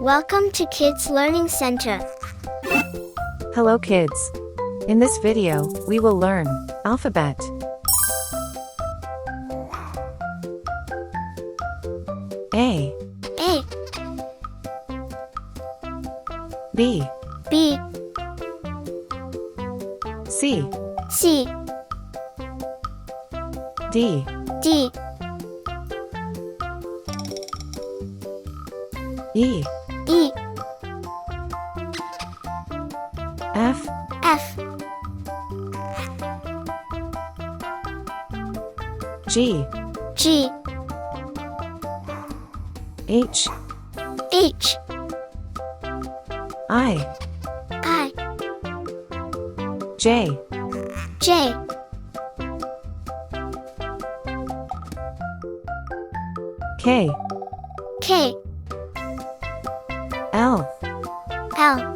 Welcome to Kids Learning Center. Hello kids. In this video, we will learn alphabet. A A, B B, C C, D D, E E, F F, G G, H H, I I, J J, K K, L L,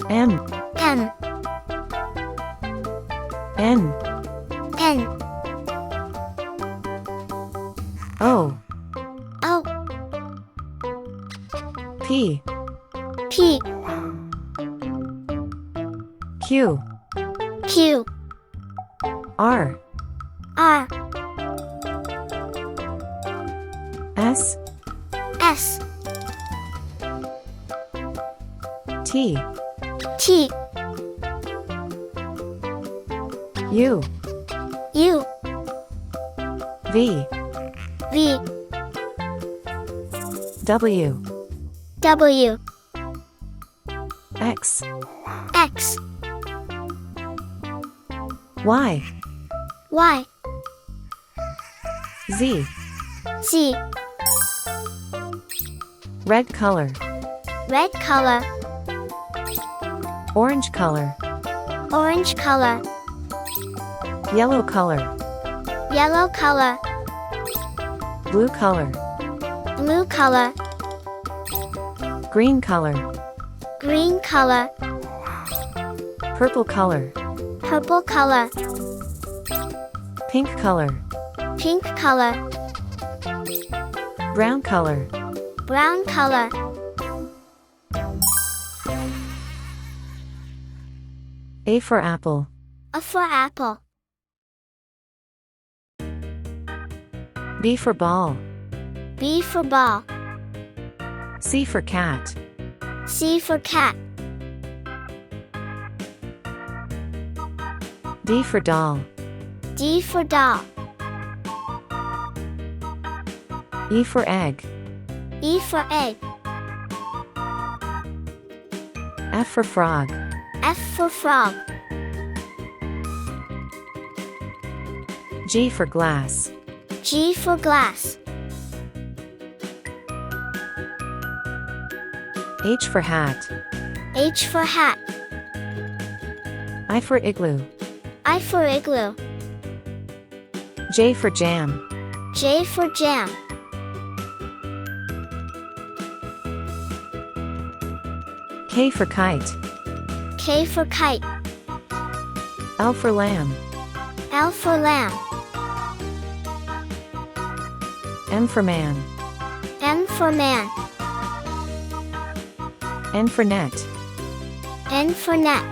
M M, N N, O O, P P, Q Q, R R, S S, T T, U U, V V, W W, X X, Y Y, Z Z, red color red color, orange color orange color, yellow color yellow color, blue color blue color, green color green color, purple color purple color, pink color pink color, brown color brown color. A for apple A for apple. B for ball B for ball. C for cat C for cat. D for doll D for doll. E for egg E for egg. F for frog F for frog. G for glass G for glass. H for hat H for hat. I for igloo I for igloo. J for jam J for jam. K for kite K for kite. L for lamb L for lamb. M for man M for man. N for net N for net.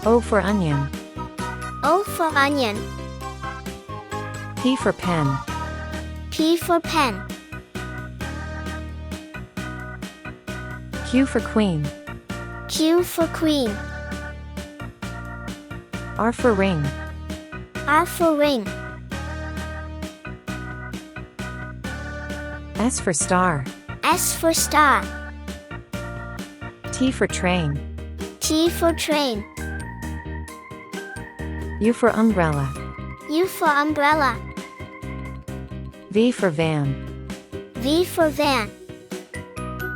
O for onion O for onion. P for pen P for pen. Q for queen Q for queen. R for ring R for ring. S for star S for star. T for train T for train. U for umbrella U for umbrella. V for van V for van.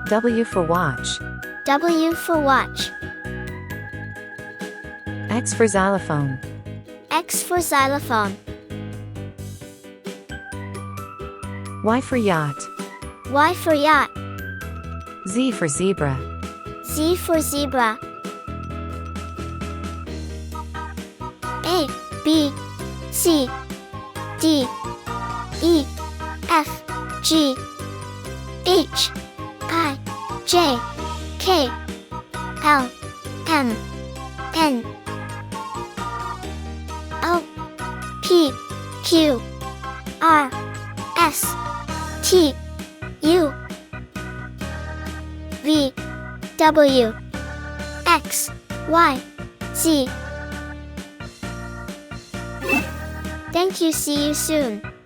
W for watch W for watch. X for xylophone X for xylophone. Y for yacht Y for yacht. Z for zebra Z for zebra. A, B, C, D, E, F, G H I J K L M N O P Q R S T U V W X Y Z. Thank you. See you soon.